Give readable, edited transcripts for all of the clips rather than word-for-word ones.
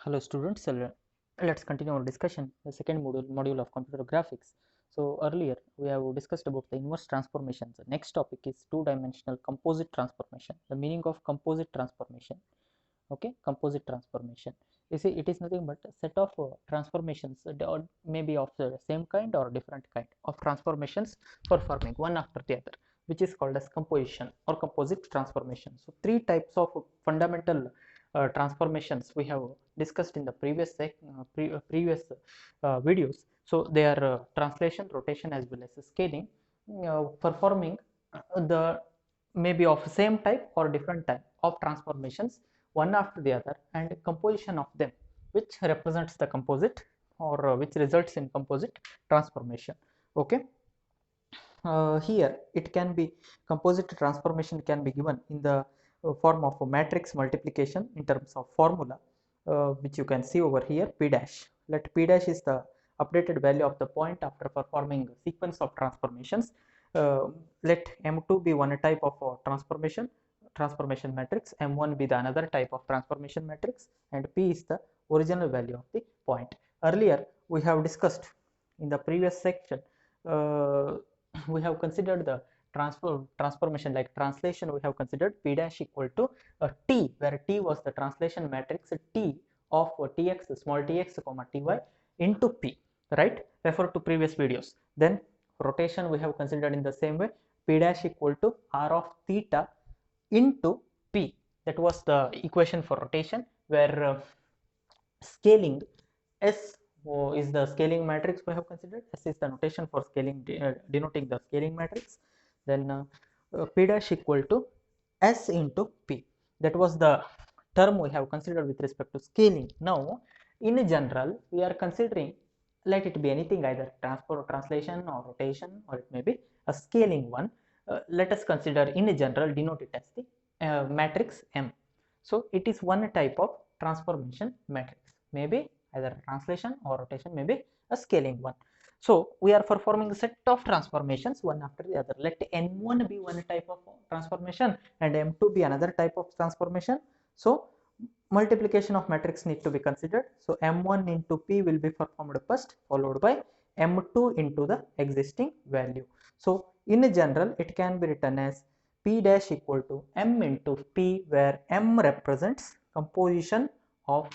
Hello students, let's continue our discussion, the second module of computer graphics. So earlier we have discussed about the inverse transformations. The next topic is two-dimensional composite transformation. The meaning of composite transformation. Okay, composite transformation. You see, it is nothing but a set of transformations, or maybe of the same kind or different kind of transformations performing one after the other, which is called as composition or composite transformation. So three types of fundamental transformations we have discussed in the previous videos. So they are translation, rotation, as well as scaling, performing the maybe of same type or different type of transformations one after the other, and composition of them, which represents the composite or which results in composite transformation. Okay, here it can be composite transformation can be given in the form of a matrix multiplication in terms of formula, which you can see over here, p dash. Let p dash is the updated value of the point after performing a sequence of transformations. Let m2 be one type of transformation matrix, m1 be the another type of transformation matrix, and p is the original value of the point. Earlier we have discussed in the previous section, we have considered the transformation like translation. We have considered p dash equal to t, where t was the translation matrix t of tx, small tx comma ty into p, right? Refer to previous videos. Then rotation we have considered in the same way, p dash equal to r of theta into p. That was the equation for rotation, where scaling s is the scaling matrix we have considered. S is the notation for scaling, denoting the scaling matrix. Then p dash equal to s into p. That was the term we have considered with respect to scaling. Now in general we are considering, let it be anything, either translation or rotation, or it may be a scaling one. Let us consider in general, denote it as the matrix M. So it is one type of transformation matrix, maybe either translation or rotation, maybe a scaling one. So we are performing a set of transformations one after the other. Let n1 be one type of transformation and m2 be another type of transformation. So multiplication of matrix need to be considered. So m1 into p will be performed first, followed by m2 into the existing value. So in general it can be written as p dash equal to m into p, where m represents composition of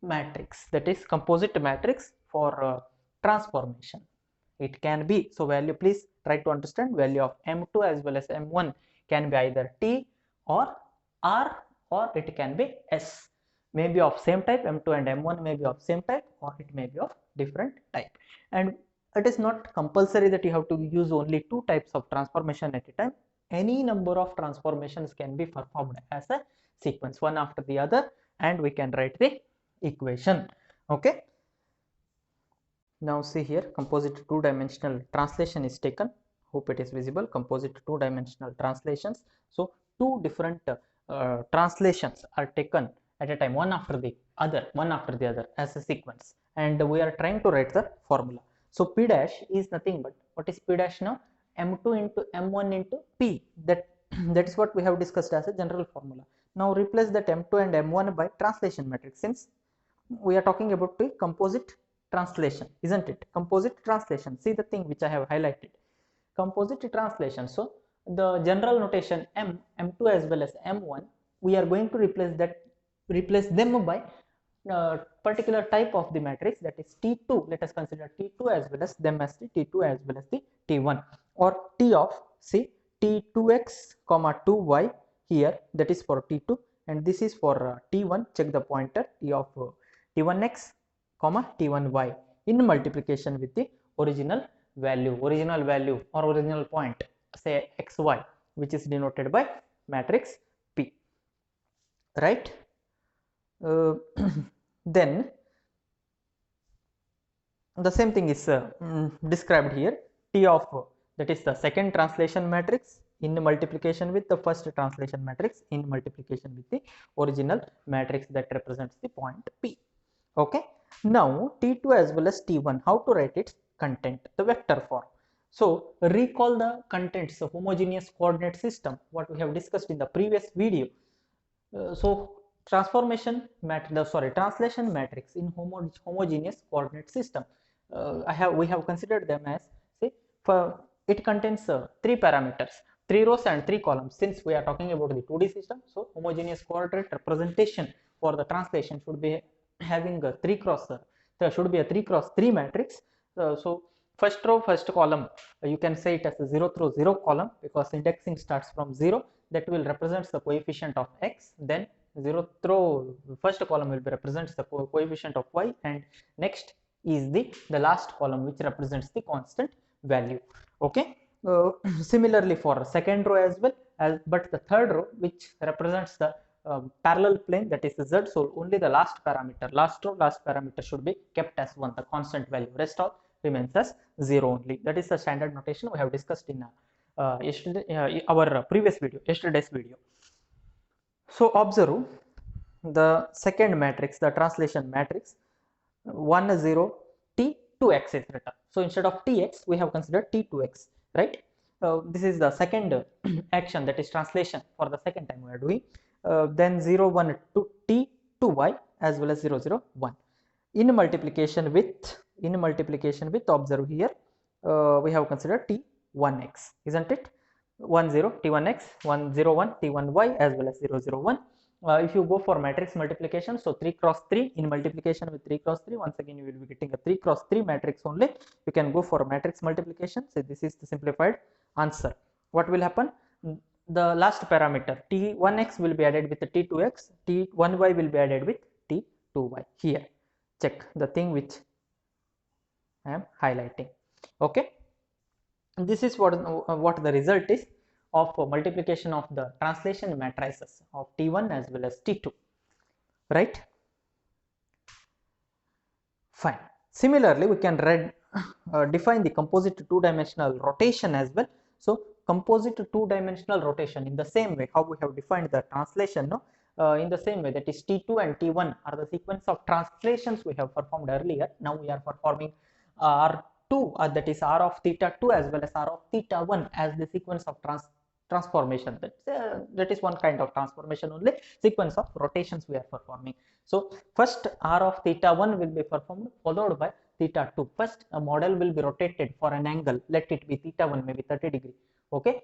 matrix, that is composite matrix for transformation. It can be, so value, please try to understand, value of m2 as well as m1 can be either t or r, or it can be s, may be of same type. M2 and m1 may be of same type, or it may be of different type. And it is not compulsory that you have to use only two types of transformation at a time. Any number of transformations can be performed as a sequence one after the other, and we can write the equation. Okay, now see here, composite two-dimensional translation is taken. Hope it is visible. Composite two-dimensional translations. So two different translations are taken at a time, one after the other as a sequence, and we are trying to write the formula. So p dash is nothing but, what is p dash now? M2 into m1 into p. That is what we have discussed as a general formula. Now replace that m2 and m1 by translation matrix, since we are talking about the composite translation, isn't it? Composite translation, see the thing which I have highlighted, composite translation. So the general notation m2 as well as m1, we are going to replace them by particular type of the matrix, that is T2. Let us consider T2 as well as them as the T2 as well as the T1, or T of, see, T2x comma 2y here, that is for T2, and this is for T1. Check the pointer, T of T1x comma T1y in multiplication with the original value or original point, say xy, which is denoted by matrix P, right? Then the same thing is described here. T of, that is the second translation matrix in multiplication with the first translation matrix in multiplication with the original matrix that represents the point P. Okay, now T2 as well as T1, how to write its content, the vector form. So recall the contents of homogeneous coordinate system, what we have discussed in the previous video. So translation matrix in homogeneous coordinate system. We have considered them as, see, for it contains 3 parameters, 3 rows and 3 columns. Since we are talking about the 2D system, so homogeneous coordinate representation for the translation should be having a 3 cross there should be a 3 cross 3 matrix. So first row, first column, you can say it as a 0 through 0 column, because indexing starts from 0. That will represents the coefficient of x. Then 0 through first column will be represents the coefficient of y, and next is the last column, which represents the constant value. Okay. Similarly for second row as well, but the third row, which represents the parallel plane, that is z, so only the last parameter should be kept as 1, the constant value. Rest all remains as 0 only. That is the standard notation we have discussed in our previous video, yesterday's video. So observe the second matrix, the translation matrix, 1 0 t 2x is written. So instead of tx, we have considered t2x, right? This is the second action, that is translation. For the second time we are doing. Then 0 1 to t 2y as well as 0 0 1. In multiplication with observe here, we have considered t1x, isn't it? 1 0 t1x, 1 0 1 t1y as well as 0 0 1. If you go for matrix multiplication, so 3 cross 3 in multiplication with 3 cross 3, once again you will be getting a 3 cross 3 matrix only. You can go for matrix multiplication. So this is the simplified answer. What will happen? The last parameter t1x will be added with the t2x, t1y will be added with t2y. Here check the thing which I am highlighting. Okay, this is what the result is of multiplication of the translation matrices of t1 as well as t2, right? Fine. Similarly, we can define the composite two-dimensional rotation as well. So composite two-dimensional rotation, in the same way how we have defined the translation, in the same way, that is t2 and t1 are the sequence of translations we have performed earlier. Now we are performing r2, that is r of theta 2 as well as r of theta 1 as the sequence of transformation. That is one kind of transformation only, sequence of rotations we are performing. So first r of theta 1 will be performed, followed by theta 2. First a model will be rotated for an angle, let it be theta 1, maybe 30 degree. Okay,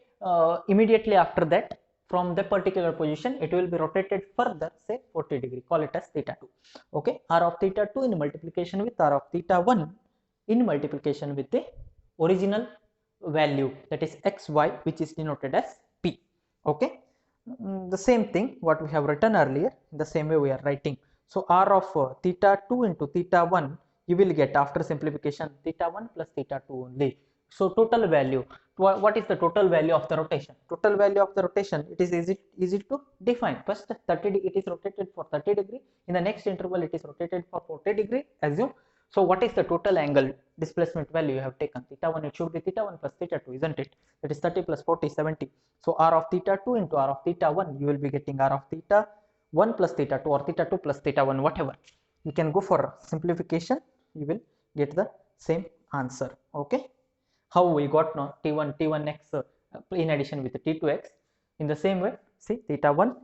immediately after that, from the particular position, it will be rotated further, say 40 degree, call it as theta 2. Okay, r of theta 2 in multiplication with r of theta 1 in multiplication with the original value, that is xy, which is denoted as p. Okay, the same thing what we have written earlier, in the same way we are writing. So r of theta 2 into theta 1, you will get, after simplification, theta 1 plus theta 2 only. So total value, what is the total value of the rotation? Total value of the rotation, it is easy to define. First 30, it is rotated for 30 degree. In the next interval, it is rotated for 40 degree, assume. So what is the total angle displacement value you have taken? Theta 1, it should be theta 1 plus theta 2, isn't it? That is 30 plus 40, 70. So r of theta 2 into r of theta 1, you will be getting r of theta 1 plus theta 2 or theta 2 plus theta 1, whatever. You can go for simplification, you will get the same answer. Okay, how we got now t1x in addition with the t2x. In the same way, see, theta 1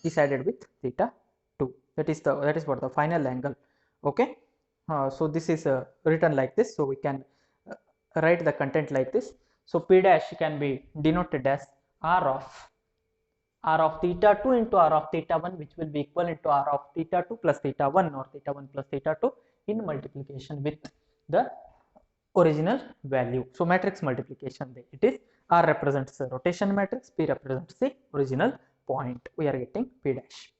is added with theta 2. That is what the final angle. Okay, so this is written like this. So we can write the content like this. So p dash can be denoted as r of theta 2 into r of theta 1, which will be equivalent to r of theta 2 plus theta 1 or theta 1 plus theta 2 in multiplication with the original value. So matrix multiplication, it is r represents the rotation matrix, p represents the original point. We are getting p dash.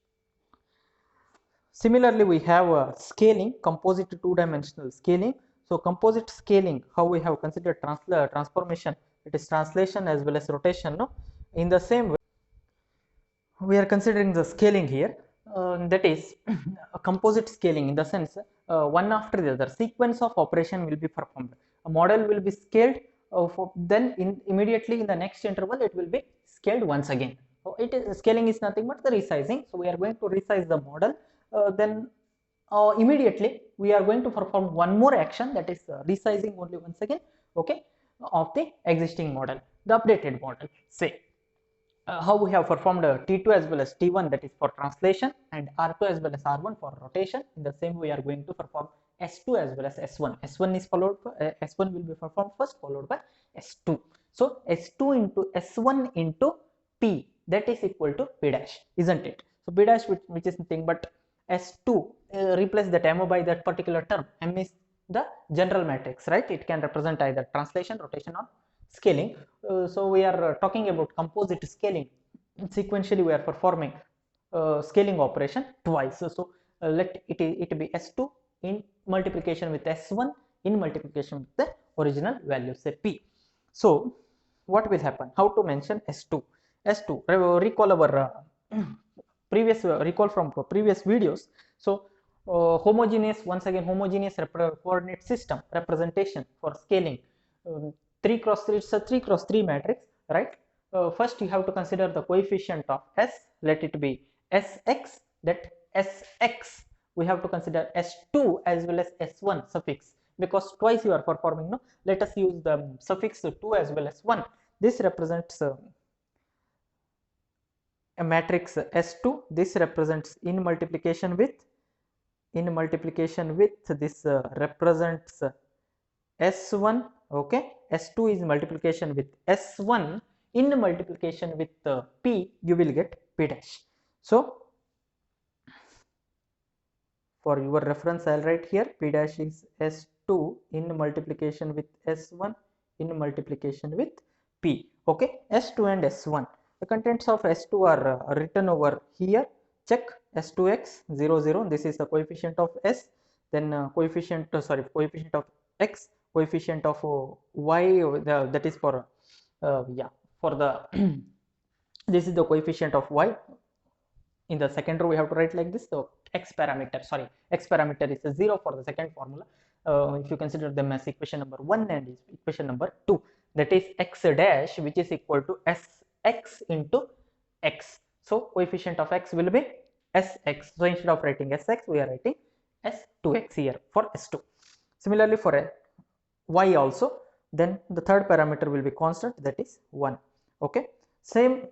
Similarly, we have scaling, composite two-dimensional scaling. So composite scaling, how we have considered transformation, it is translation as well as rotation. No, in the same way, we are considering the scaling here. That is a composite scaling, in the sense one after the other sequence of operation will be performed. A model will be scaled, then immediately in the next interval it will be scaled once again. So scaling is nothing but the resizing. So we are going to resize the model, then immediately we are going to perform one more action, that is resizing only once again, okay, of the existing model, the updated model. Say how we have performed T2 as well as T1, that is for translation, and R2 as well as R1 for rotation. In the same way, we are going to perform S2 as well as S1. S1 is followed by, S1 will be performed first, followed by S2. So S2 into S1 into P, that is equal to P dash, isn't it? So P dash, which is nothing but S2, replace that M by that particular term. M is the general matrix, right? It can represent either translation, rotation, or scaling. So we are talking about composite scaling. Sequentially we are performing scaling operation twice. So let it be S2 in multiplication with S1 in multiplication with the original value, say P. So what will happen? How to mention S2? S2, recall our recall from previous videos. So homogeneous, once again homogeneous coordinate system representation for scaling, 3 cross 3, it's a 3 cross 3 matrix, right? First you have to consider the coefficient of S, let it be Sx, that Sx we have to consider S2 as well as S1 suffix, because twice you are performing, no? Let us use the suffix 2 as well as 1. This represents a matrix S2. This represents in multiplication with this represents S1. Okay, S2 is multiplication with S1 in multiplication with P, you will get P dash. So for your reference, I'll write here P dash is S2 in multiplication with S1 in multiplication with P. Okay, S2 and S1. The contents of S2 are written over here. Check S2x 0 0. This is the coefficient of S. Then coefficient of x, coefficient of y. That is for for the this is the coefficient of y. In the second row we have to write like this. So x parameter is a 0 for the second formula. If you consider them as equation number 1 and equation number 2, that is x dash, which is equal to Sx into x. So coefficient of x will be Sx. So instead of writing Sx, we are writing S2x here for S2. Similarly for y also, then the third parameter will be constant, that is 1. Okay, in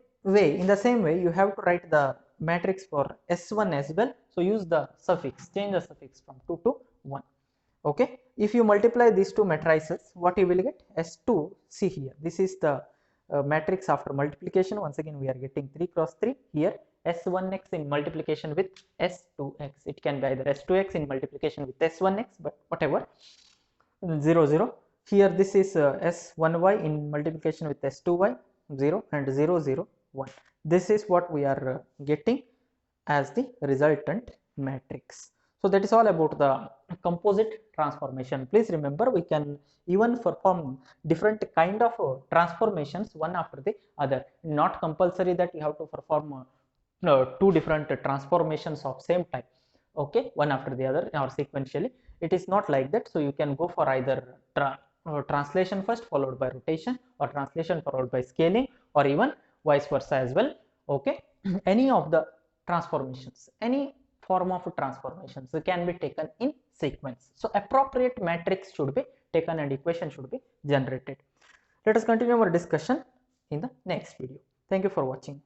the same way you have to write the matrix for S1 as well. So use the suffix, change the suffix from 2 to 1. Okay, if you multiply these two matrices, what you will get? S2, see here, this is the matrix after multiplication. Once again we are getting 3 cross 3 here. S1x in multiplication with S2x, it can be either S2x in multiplication with S1x, but whatever. 0 0 here, this is S1y in multiplication with S2y, 0 and 0 0 1. This is what we are getting as the resultant matrix. So that is all about the composite transformation. Please remember, we can even perform different kind of transformations one after the other. Not compulsory that you have to perform two different transformations of same type, okay, one after the other or sequentially. It is not like that. So you can go for either translation first followed by rotation, or translation followed by scaling, or even vice versa as well. Okay, any of the transformations, any form of transformations can be taken in sequence. So appropriate matrix should be taken and equation should be generated. Let us continue our discussion in the next video. Thank you for watching.